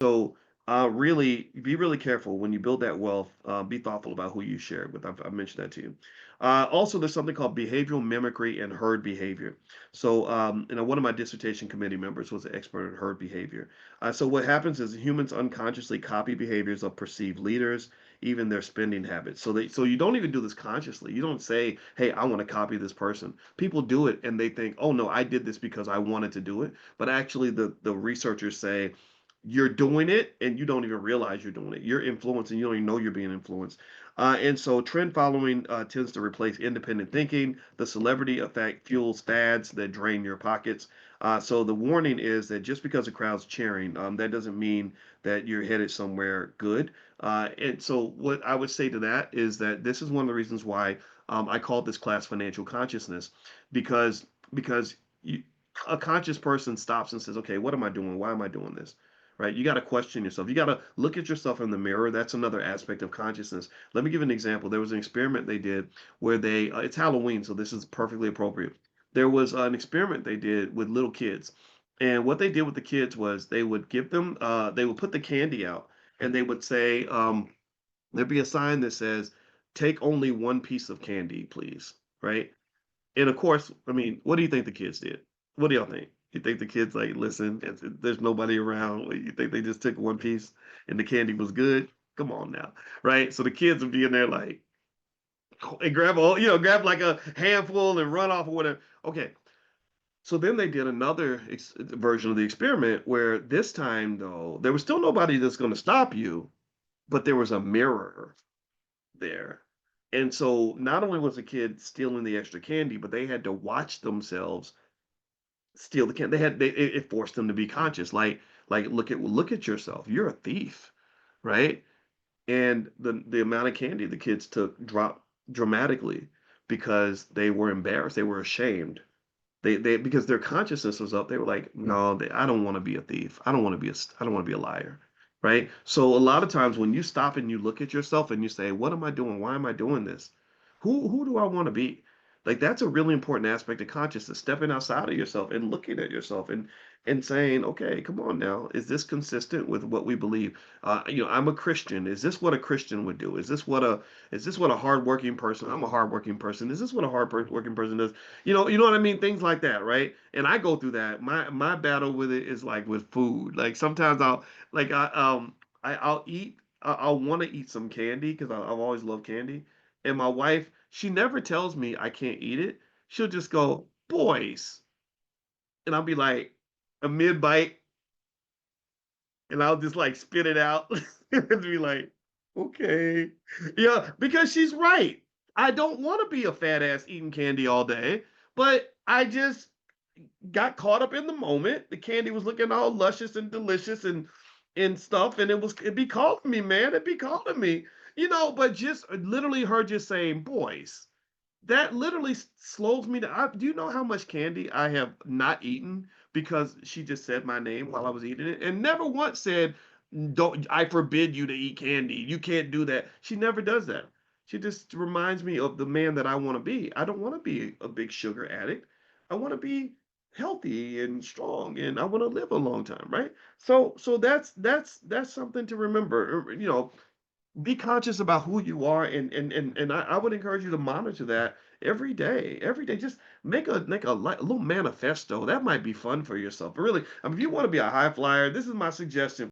So, really, be really careful when you build that wealth. Be thoughtful about who you share it with. I've mentioned that to you. Also, there's something called behavioral mimicry and herd behavior. So, one of my dissertation committee members was an expert in herd behavior. So, what happens is humans unconsciously copy behaviors of perceived leaders, even their spending habits. So you don't even do this consciously. You don't say, "Hey, I want to copy this person." People do it, and they think, "Oh no, I did this because I wanted to do it." But actually, the researchers say you're doing it and you don't even realize you're doing it. You're influencing, you don't even know you're being influenced. And so trend following tends to replace independent thinking. The celebrity effect fuels fads that drain your pockets. So the warning is that just because a crowd's cheering, that doesn't mean that you're headed somewhere good. And so what I would say to that is that this is one of the reasons why I call this class financial consciousness, because because you, a conscious person stops and says, okay, what am I doing? Why am I doing this? Right? You got to question yourself. You got to look at yourself in the mirror. That's another aspect of consciousness. Let me give an example. There was an experiment they did where it's Halloween, so this is perfectly appropriate. There was an experiment they did with little kids. And what they did with the kids was they would put the candy out and they would say, there'd be a sign that says, take only one piece of candy, please. Right? And of course, I mean, what do you think the kids did? What do y'all think? You think the kids like, listen, there's nobody around. You think they just took one piece and the candy was good? Come on now, right? So the kids would be in there like and grab like a handful and run off or whatever. Okay, so then they did another version of the experiment where this time though there was still nobody that's going to stop you, but there was a mirror there. And so not only was the kid stealing the extra candy, but they had to watch themselves steal the candy. It forced them to be conscious. Like look at yourself. You're a thief, right? And the amount of candy the kids took dropped dramatically because they were embarrassed. They were ashamed. They because their consciousness was up. They were like, no, I don't want to be a thief. I don't want to be a liar. Right. So a lot of times when you stop and you look at yourself and you say, what am I doing? Why am I doing this? Who do I want to be? Like that's a really important aspect of consciousness, stepping outside of yourself and looking at yourself and saying, okay, come on now, is this consistent with what we believe? I'm a Christian. Is this what a Christian would do? Is this what a hardworking person? I'm a hardworking person. Is this what a hardworking person does? You know what I mean? Things like that, right? And I go through that. My battle with it is like with food. Like sometimes I'll eat. I'll want to eat some candy because I've always loved candy. And my wife, she never tells me I can't eat it. She'll just go, boys, and I'll be like a mid bite, and I'll just like spit it out and be like, okay, yeah, because she's right. I don't want to be a fat ass eating candy all day, but I just got caught up in the moment. The candy was looking all luscious and delicious and stuff, and it'd be calling me, man. It'd be calling me, But just literally her just saying, "Boys," that literally slows me down. Do you know how much candy I have not eaten because she just said my name while I was eating it, and never once said, "Don't I forbid you to eat candy? You can't do that." She never does that. She just reminds me of the man that I want to be. I don't want to be a big sugar addict. I want to be healthy and strong, and I want to live a long time, right? So that's something to remember. Be conscious about who you are, and I would encourage you to monitor that every day. Every day, just make a little manifesto. That might be fun for yourself. But really, I mean, if you want to be a high flyer, this is my suggestion.